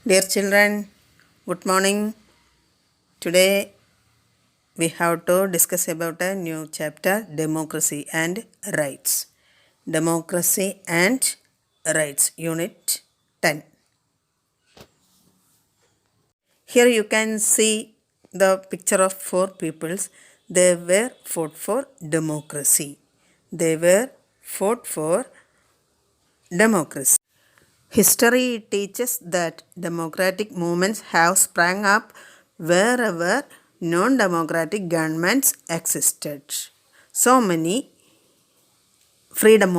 Dear children, good morning. Today we have to discuss about a new chapter, Democracy and Rights. Democracy and Rights, Unit 10. Here you can see the picture of four peoples. They were fought for democracy. They were fought for democracy. History teaches that democratic movements have sprung up wherever non-democratic governments existed. So many freedom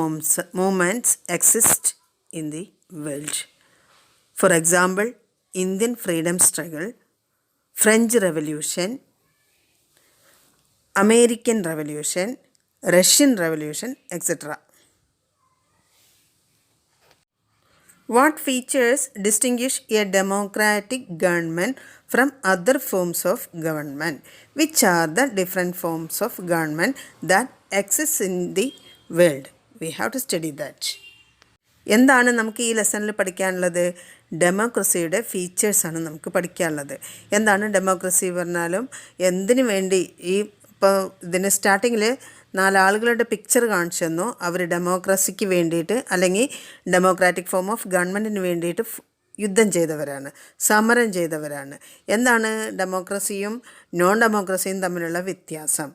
movements exist in the world. For example, Indian freedom struggle, French Revolution, American Revolution, Russian Revolution, etc. What features distinguish a democratic government from other forms of government? Which are the different forms of government that exist in the world? We have to study that. എന്താണ് നമുക്ക് ഈ ലെസണിൽ പഠിക്കാനുള്ളത്? ഡെമോക്രസിയുടെ ഫീച്ചേഴ്സാണ് നമുക്ക് പഠിക്കാനുള്ളത്. എന്താണ് democracy പറഞ്ഞാലും എന്തിനു വേണ്ടി ഇപ്പോൾ ഇതിന് സ്റ്റാർട്ടിങ്ങിൽ 4 ആളുകളുടെ പിക്ചർ കാണിച്ചു തന്നു. അവർ ഡെമോക്രസിക്ക് വേണ്ടിയിട്ട് അല്ലെങ്കിൽ ഡെമോക്രാറ്റിക് ഫോം ഓഫ് ഗവൺമെൻറ്റിന് വേണ്ടിയിട്ട് യുദ്ധം ചെയ്തവരാണ്, സമരം ചെയ്തവരാണ്. എന്താണ് ഡെമോക്രസിയും നോൺ ഡെമോക്രസിയും തമ്മിലുള്ള വ്യത്യാസം?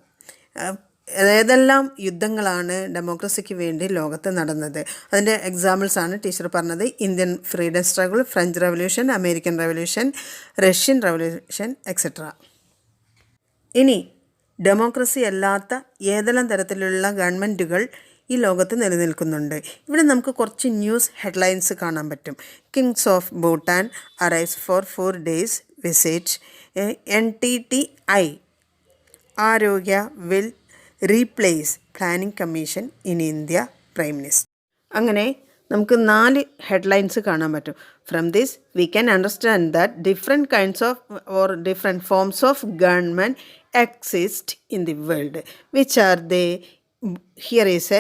ഏതെല്ലാം യുദ്ധങ്ങളാണ് ഡെമോക്രസിക്ക് വേണ്ടി ലോകത്ത് നടന്നത്? അതിൻ്റെ എക്സാമ്പിൾസാണ് ടീച്ചർ പറഞ്ഞത്. Indian freedom struggle, French revolution, American revolution, Russian revolution, etcetera. ഇനി ഡെമോക്രസി അല്ലാത്ത ഏതെല്ലാം തരത്തിലുള്ള ഗവൺമെൻറ്റുകൾ ഈ ലോകത്ത് നിലനിൽക്കുന്നുണ്ട്? ഇവിടെ നമുക്ക് കുറച്ച് ന്യൂസ് ഹെഡ്ലൈൻസ് കാണാൻ പറ്റും. Kings of Bhutan arrives for 4 days visit. NTTI ആരോഗ്യ will replace planning commission in India, prime minister. അങ്ങനെ നമുക്ക് 4 ഹെഡ്ലൈൻസ് കാണാൻ പറ്റും. From this we can understand that different kinds of or different forms of government exist in the world. Which are they? Here is a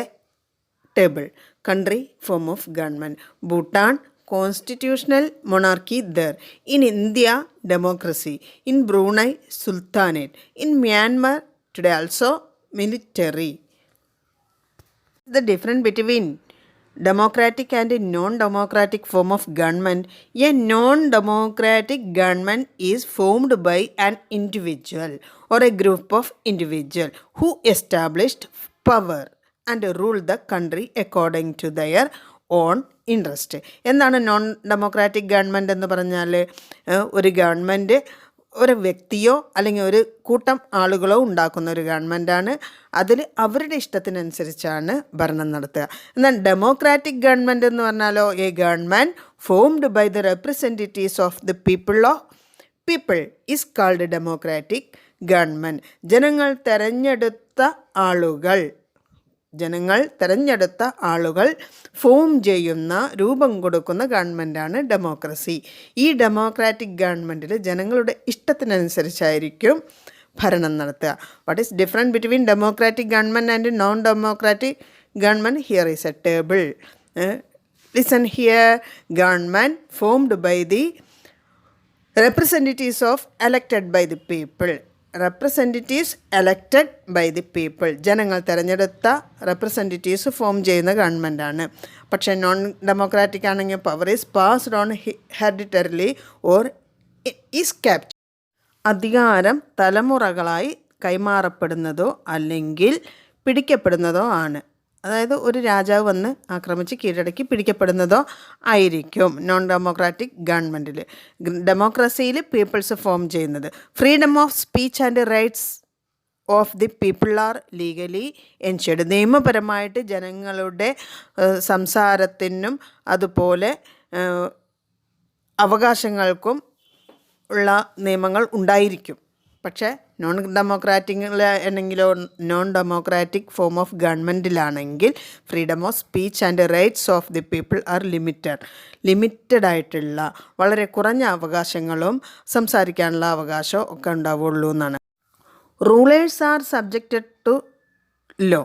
table. Country, form of government. Bhutan, constitutional monarchy there. In India, democracy. In Brunei, sultanate. In Myanmar, today also military. The difference between democratic and a non-democratic form of government. A non-democratic government is formed by an individual or a group of individuals who established power and rule the country according to their own interest. എന്താണ് non democratic government എന്ന് പറഞ്ഞാൽ? ഒരു government ഒരു വ്യക്തിയോ അല്ലെങ്കിൽ ഒരു കൂട്ടം ആളുകളോ ഉണ്ടാക്കുന്ന ഒരു ഗവൺമെൻറ്റാണ്. അതിൽ അവരുടെ ഇഷ്ടത്തിനനുസരിച്ചാണ് ഭരണം നടത്തുക. എന്നാൽ ഡെമോക്രാറ്റിക് ഗവൺമെൻറ് എന്ന് പറഞ്ഞാലോ, a government formed by the representatives of the people is called democratic government. ജനങ്ങൾ തെരഞ്ഞെടുത്ത ആളുകൾ ഫോം ചെയ്യുന്ന, രൂപം കൊടുക്കുന്ന ഗവൺമെൻറ്റാണ് ഡെമോക്രസി. ഈ ഡെമോക്രാറ്റിക് ഗവൺമെൻറ്റിൽ ജനങ്ങളുടെ ഇഷ്ടത്തിനനുസരിച്ചായിരിക്കും ഭരണം നടത്തുക. What is different between democratic government and non democratic government? Here is a table. Listen here. Government formed by the representatives of elected by the people. Representatives elected by the people. ജനങ്ങൾ തിരഞ്ഞെടുത്ത representatives form ചെയ്യുന്ന ഗവൺമെൻറ്റാണ്. പക്ഷേ non democratic ആണെങ്കിൽ power is passed on hereditarily or is captured. അധികാരം തലമുറകളായി കൈമാറപ്പെടുന്നതോ അല്ലെങ്കിൽ പിടിക്കപ്പെടുന്നതോ ആണ്. അതായത് ഒരു രാജാവ് വന്ന് ആക്രമിച്ച് കീഴടക്കി പിടിക്കപ്പെടുന്നതോ ആയിരിക്കും നോൺ ഡെമോക്രാറ്റിക് ഗവൺമെൻറ്റിൽ. ഡെമോക്രസിയിൽ പീപ്പിൾസ് ഫോം ചെയ്യുന്നത്. Freedom of speech and rights of the people are legally enshrined. നിയമപരമായിട്ട് ജനങ്ങളുടെ സംസാരത്തിനും അതുപോലെ അവകാശങ്ങൾക്കും ഉള്ള നിയമങ്ങൾ ഉണ്ടായിരിക്കും. പക്ഷേ നോൺ ഡെമോക്രാറ്റിക്കിലാണെങ്കിലോ, നോൺ ഡെമോക്രാറ്റിക് ഫോം ഓഫ് ഗവൺമെൻറ്റിലാണെങ്കിൽ freedom of speech and rights of the people are limited ആയിട്ടുള്ള വളരെ കുറഞ്ഞ അവകാശങ്ങളും സംസാരിക്കാനുള്ള അവകാശവും ഒക്കെ ഉണ്ടാവുള്ളൂ എന്നാണ്. Rulers are subjected to law.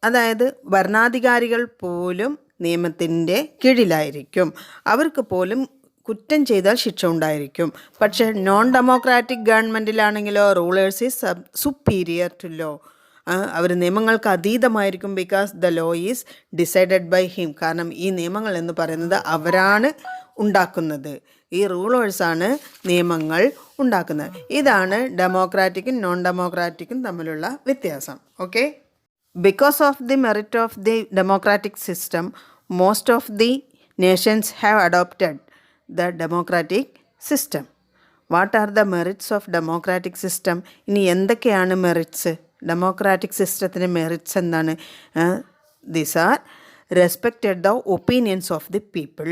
അതായത് ഭരണാധികാരികൾ പോലും നിയമത്തിൻ്റെ കീഴിലായിരിക്കും. അവർക്ക് പോലും കുറ്റം ചെയ്താൽ ശിക്ഷ ഉണ്ടായിരിക്കും. പക്ഷേ നോൺ ഡെമോക്രാറ്റിക് ഗവൺമെൻറ്റിലാണെങ്കിലോ rulers is superior to law. അവർ നിയമങ്ങൾക്ക് അതീതമായിരിക്കും. Because the law is decided by him. കാരണം ഈ നിയമങ്ങൾ എന്ന് പറയുന്നത് അവരാണ് ഉണ്ടാക്കുന്നത്. ഈ റൂളേഴ്സാണ് നിയമങ്ങൾ ഉണ്ടാക്കുന്നത്. ഇതാണ് ഡെമോക്രാറ്റിക്കും നോൺ ഡെമോക്രാറ്റിക്കും തമ്മിലുള്ള വ്യത്യാസം. Okay. Because of the merit of the democratic system most of the nations have adopted the democratic system. What are the merits of democratic system? ഇനി എന്തൊക്കെയാണ് മെറിറ്റ്സ്? ഡെമോക്രാറ്റിക് സിസ്റ്റത്തിന് മെറിറ്റ്സ് എന്താണ്? These are respected the opinions of the people.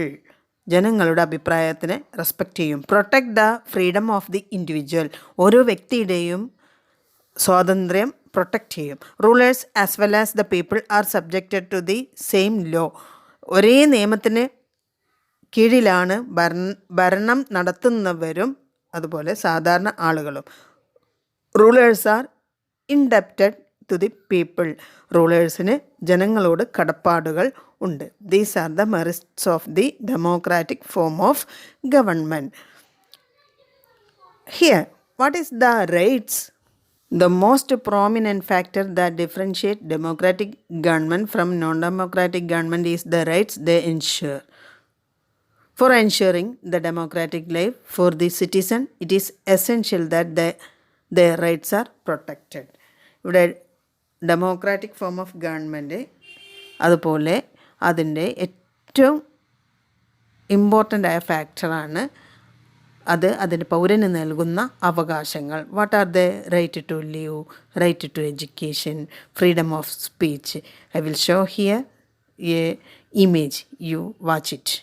ജനങ്ങളുടെ അഭിപ്രായത്തിനെ respect ചെയ്യും. Protect the freedom of the individual. ഓരോ വ്യക്തിയുടെയും സ്വാതന്ത്ര്യം പ്രൊട്ടക്റ്റ് ചെയ്യും. Rulers as well as the people are subjected to the same law. ഒരേ നിയമത്തിന് കീഴിലാണ് ഭരണം നടത്തുന്നവരും അതുപോലെ സാധാരണ ആളുകളും. Rulers are indebted to the people. റൂളേഴ്സിന് ജനങ്ങളോട് കടപ്പാടുകൾ ഉണ്ട്. These are the merits of the democratic form of government. Here what is the rights? The most prominent factor that differentiate democratic government from non-democratic government is the rights they ensure. For ensuring the democratic life for the citizen, it is essential that their rights are protected. ഇവിടെ democratic form of government അതുപോലെ അതിൻ്റെ ഏറ്റവും important ആയ ഫാക്ടറാണ് അതിൻ്റെ പൗരന് നൽകുന്ന അവകാശങ്ങൾ. What are the right to live, right to education, freedom of speech. I will show here a image. You watch it.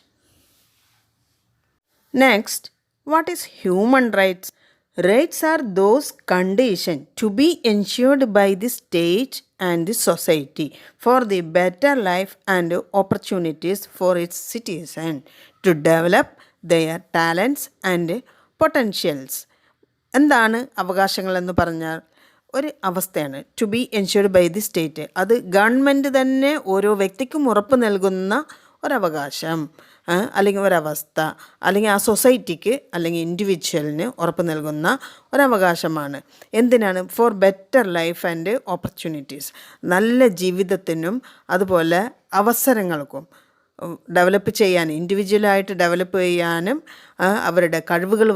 Next, what is human rights? Rights are those conditions to be ensured by the state and the society for the better life and opportunities for its citizens to develop their talents and potentials. എന്താണ് അവകാശങ്ങൾ എന്ന് പറഞ്ഞാൽ ഒരു അവസ്ഥയാണ്. To be ensured by the state. അത് government തന്നെ ഓരോ വ്യക്തിക്കും ഉറപ്പ് നൽകുന്ന ഒരവകാശം അല്ലെങ്കിൽ ഒരവസ്ഥ, അല്ലെങ്കിൽ ആ സൊസൈറ്റിക്ക് അല്ലെങ്കിൽ ഇൻഡിവിജ്വലിന് ഉറപ്പ് നൽകുന്ന ഒരവകാശമാണ്. എന്തിനാണ്? Four better life and opportunities. നല്ല ജീവിതത്തിനും അതുപോലെ അവസരങ്ങൾക്കും ഡെവലപ്പ് ചെയ്യാൻ, ഇൻഡിവിജ്വലായിട്ട് ഡെവലപ്പ് ചെയ്യാനും അവരുടെ കഴിവുകൾ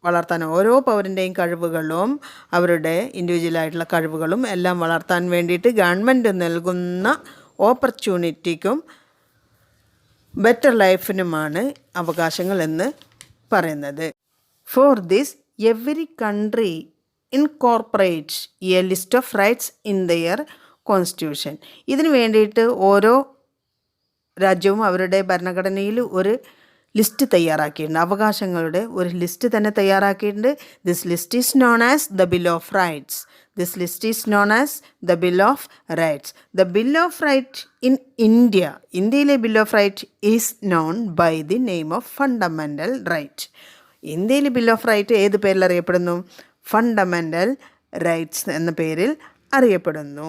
വളർത്താനും, ഓരോ പൗരൻ്റെയും കഴിവുകളും അവരുടെ ഇൻഡിവിജ്വലായിട്ടുള്ള കഴിവുകളും എല്ലാം വളർത്താൻ വേണ്ടിയിട്ട് ഗവൺമെൻറ് നൽകുന്ന ഓപ്പർച്യൂണിറ്റിക്കും ബെറ്റർ ലൈഫിനുമാണ് അവകാശങ്ങൾ എന്ന് പറയുന്നത്. For this every country incorporates A list of rights in there constitution. ഇതിന് വേണ്ടിയിട്ട് ഓരോ രാജ്യവും അവരുടെ ഭരണഘടനയിൽ ഒരു ലിസ്റ്റ് തയ്യാറാക്കിയിട്ടുണ്ട്. അവകാശങ്ങളുടെ ഒരു ലിസ്റ്റ് തന്നെ തയ്യാറാക്കിയിട്ടുണ്ട്. This list is known as the bill of rights. This list is known as the Bill of Rights. The Bill of Rights in India, ഇന്ത്യയിലെ Bill of Rights is known by the name of Fundamental Right. ഇന്ത്യയിലെ Bill of Rights ഏത് പേരിൽ അറിയപ്പെടുന്നു? Fundamental rights എന്ന പേരിൽ അറിയപ്പെടുന്നു.